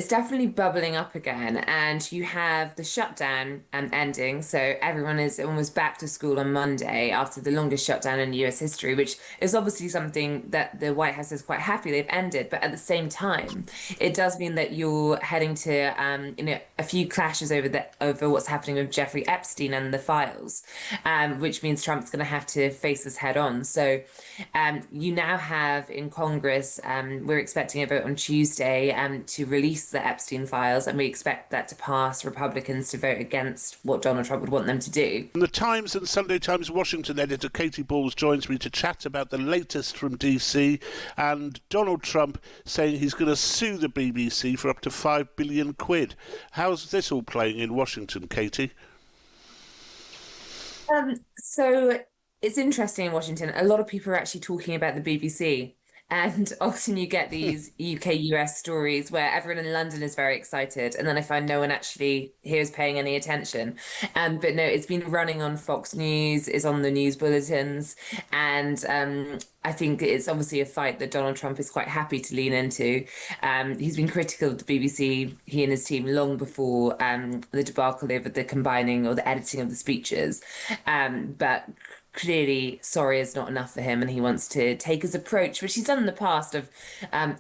It's definitely bubbling up again, and you have the shutdown ending. So everyone is almost back to school on Monday after the longest shutdown in US history, which is obviously something that the White House is quite happy they've ended. But at the same time, it does mean that you're heading to a few clashes over what's happening with Jeffrey Epstein and the files, which means Trump's going to have to face this head on. So you now have in Congress, we're expecting a vote on Tuesday to release the Epstein files, and we expect that to pass Republicans to vote against what Donald Trump would want them to do. The Times and Sunday Times Washington editor Katy joins me to chat about the latest from DC and Donald Trump saying he's going to sue the BBC for up to £5 billion. How's this all playing in Washington, Katy? So it's interesting in Washington. A lot of people are actually talking about the BBC. And often you get these UK US stories where everyone in London is very excited, and then I find no one actually here is paying any attention. But no, it's been running on Fox News, is on the news bulletins, and I think it's obviously a fight that Donald Trump is quite happy to lean into. He's been critical of the BBC, he and his team, long before the debacle over the combining or the editing of the speeches. But clearly sorry is not enough for him, and he wants to take his approach, which he's done in the past, of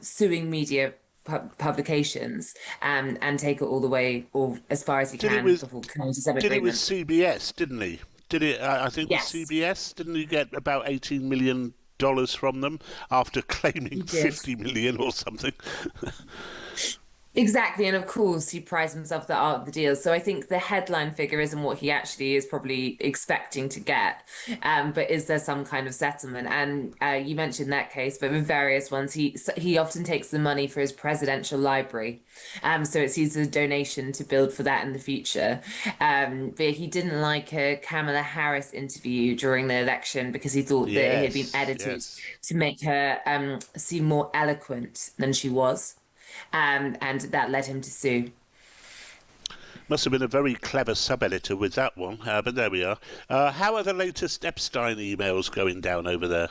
suing media publications and take it all the way or as far as he can before coming to some agreement. Did it with CBS, didn't he? Did it? I think Yes. with CBS, didn't he get about $18 million from them after claiming 50 million or something? Exactly, and of course he prides himself that art of the deal. So I think the headline figure isn't what he actually is probably expecting to get, but is there some kind of settlement? And you mentioned that case, but with various ones, he often takes the money for his presidential library, so it's used as a donation to build for that in the future. But he didn't like a Kamala Harris interview during the election because he thought that it had been edited to make her seem more eloquent than she was. And that led him to sue. Must have been a very clever sub-editor with that one, but there we are. How are the latest Epstein emails going down over there?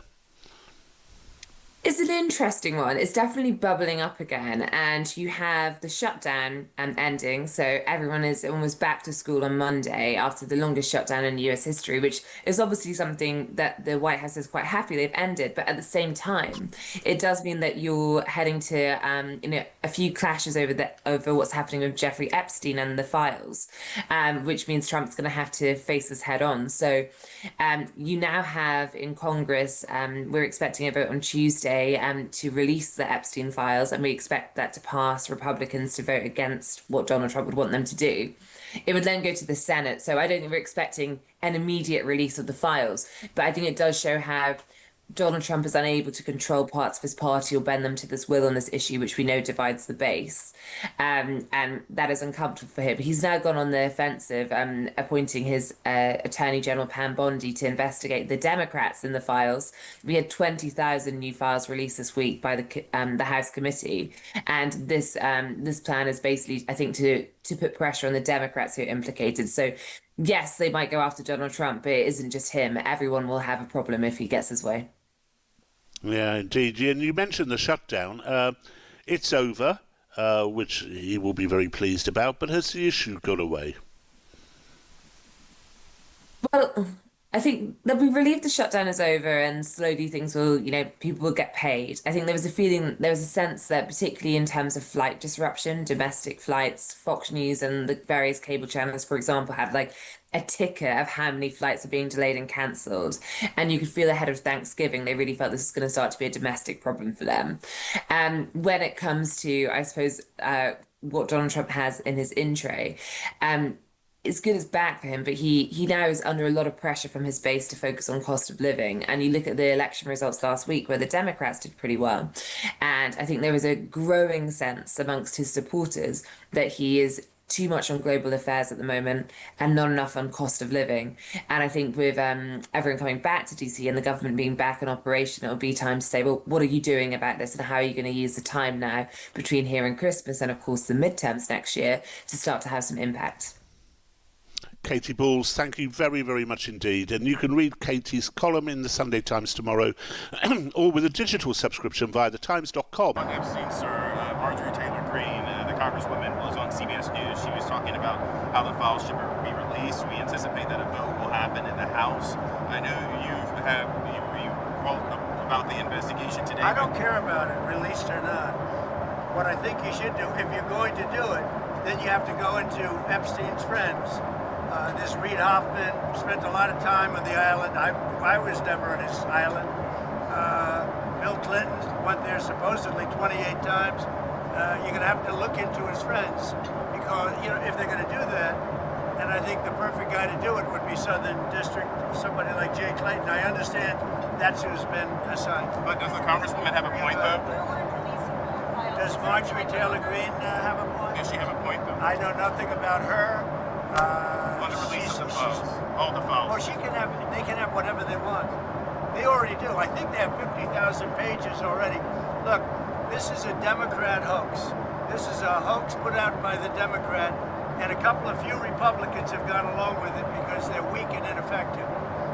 It's an interesting one. It's definitely bubbling up again, and you have the shutdown ending. So everyone is almost back to school on Monday after the longest shutdown in US history, which is obviously something that the White House is quite happy they've ended. But at the same time, it does mean that you're heading to a few clashes over what's happening with Jeffrey Epstein and the files, which means Trump's going to have to face this head on. So you now have in Congress, we're expecting a vote on Tuesday to release the Epstein files, and we expect that to pass Republicans to vote against what Donald Trump would want them to do. It would then go to the Senate, so I don't think we're expecting an immediate release of the files, but I think it does show how Donald Trump is unable to control parts of his party or bend them to this will on this issue, which we know divides the base. And that is uncomfortable for him. He's now gone on the offensive, appointing his Attorney General Pam Bondi to investigate the Democrats in the files. We had 20,000 new files released this week by the House committee. And this plan is basically, I think, to put pressure on the Democrats who are implicated. So yes, they might go after Donald Trump, but it isn't just him. Everyone will have a problem if he gets his way. Yeah, indeed. And you mentioned the shutdown. It's over, which he will be very pleased about, but has the issue gone away? Well, I think that we believe the shutdown is over and slowly things will, people will get paid. I think there was a sense that particularly in terms of flight disruption, domestic flights, Fox News and the various cable channels, for example, had like a ticker of how many flights are being delayed and cancelled. And you could feel ahead of Thanksgiving, they really felt this was going to start to be a domestic problem for them. When it comes to, I suppose, what Donald Trump has in his in tray, it's good as bad for him, but he now is under a lot of pressure from his base to focus on cost of living. And you look at the election results last week where the Democrats did pretty well. And I think there was a growing sense amongst his supporters that he is too much on global affairs at the moment and not enough on cost of living. And I think with everyone coming back to DC and the government being back in operation, it'll be time to say, well, what are you doing about this? And how are you going to use the time now between here and Christmas and, of course, the midterms next year to start to have some impact? Katy Balls, thank you very, very much indeed. And you can read Katy's column in the Sunday Times tomorrow, or with a digital subscription via thetimes.com. Epstein, sir, Marjorie Taylor Greene, the Congresswoman was on CBS News. She was talking about how the files should be released. We anticipate that a vote will happen in the House. I know you wrote about the investigation today. I don't care about it, released or not. What I think you should do, if you're going to do it, then you have to go into Epstein's friends. This Reid Hoffman spent a lot of time on the island. I was never on his island. Bill Clinton went there supposedly 28 times. You're going to have to look into his friends because, if they're going to do that, and I think the perfect guy to do it would be Southern District, somebody like Jay Clayton. I understand that's who's been assigned. But does the Congresswoman have a point, though? Does Marjorie Taylor Greene have a point? Does she have a point, though? I know nothing about her. On the release of the files. All the files. Well, they can have whatever they want. They already do. I think they have 50,000 pages already. Look, this is a Democrat hoax. This is a hoax put out by the Democrat, and a couple of few Republicans have gone along with it because they're weak and ineffective.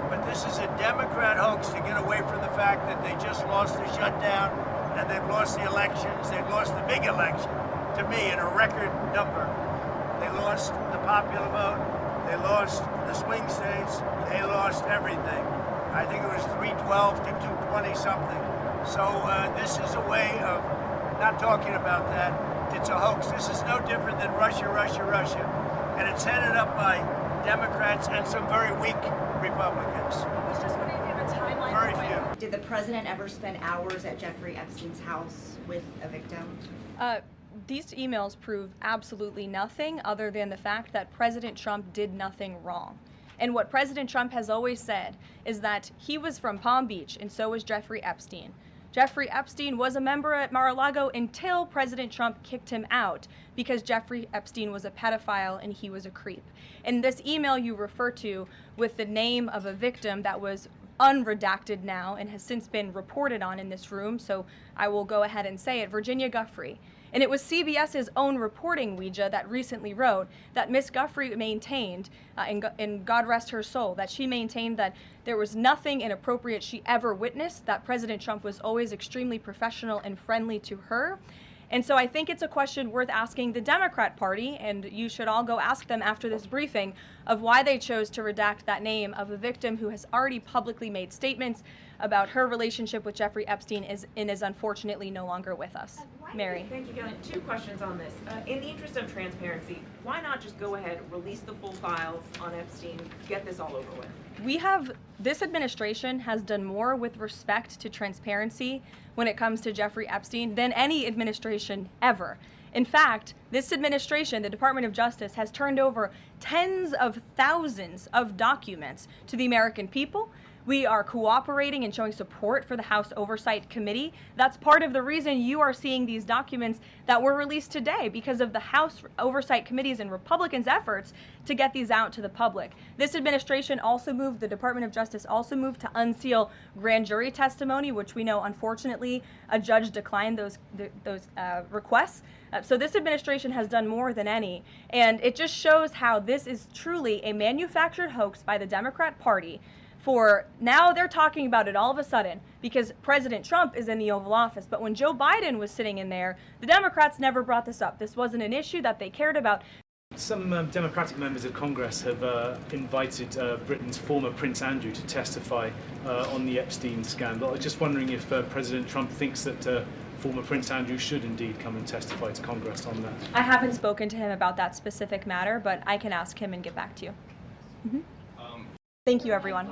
But this is a Democrat hoax to get away from the fact that they just lost the shutdown, and they've lost the elections. They've lost the big election, to me, in a record number. They lost the popular vote. They lost the swing states. They lost everything. I think it was 312 to 220 something. So this is a way of not talking about that. It's a hoax. This is no different than Russia, Russia, Russia. And it's headed up by Democrats and some very weak Republicans. I was just wondering if you have a timeline. Very few. Did the president ever spend hours at Jeffrey Epstein's house with a victim? These emails prove absolutely nothing other than the fact that President Trump did nothing wrong. And what President Trump has always said is that he was from Palm Beach, and so was Jeffrey Epstein. Jeffrey Epstein was a member at Mar-a-Lago until President Trump kicked him out because Jeffrey Epstein was a pedophile and he was a creep. And this email you refer to with the name of a victim that was unredacted now and has since been reported on in this room, so I will go ahead and say it, Virginia Giuffre. And it was CBS's own reporting, Ouija, that recently wrote that Miss Giuffre maintained, and God rest her soul, that she maintained that there was nothing inappropriate she ever witnessed, that President Trump was always extremely professional and friendly to her. And so I think it's a question worth asking the Democrat Party, and you should all go ask them after this briefing, of why they chose to redact that name of a victim who has already publicly made statements about her relationship with Jeffrey Epstein and is unfortunately no longer with us. Mary. Thank you, Galen. Two questions on this. In the interest of transparency, why not just go ahead, release the full files on Epstein, get this all over with? This administration has done more with respect to transparency when it comes to Jeffrey Epstein than any administration ever. In fact, this administration, the Department of Justice, has turned over tens of thousands of documents to the American people. We are cooperating and showing support for the House Oversight Committee. That's part of the reason you are seeing these documents that were released today, because of the House Oversight Committee's and Republicans' efforts to get these out to the public. This administration also moved, the Department of Justice also moved to unseal grand jury testimony, which we know, unfortunately, a judge declined those requests. So this administration has done more than any, and it just shows how this is truly a manufactured hoax by the Democrat Party. For now, they're talking about it all of a sudden because President Trump is in the Oval Office. But when Joe Biden was sitting in there, the Democrats never brought this up. This wasn't an issue that they cared about. Some Democratic members of Congress have invited Britain's former Prince Andrew to testify on the Epstein scandal. I was just wondering if President Trump thinks that former Prince Andrew should indeed come and testify to Congress on that. I haven't spoken to him about that specific matter, but I can ask him and get back to you. Thank you, everyone.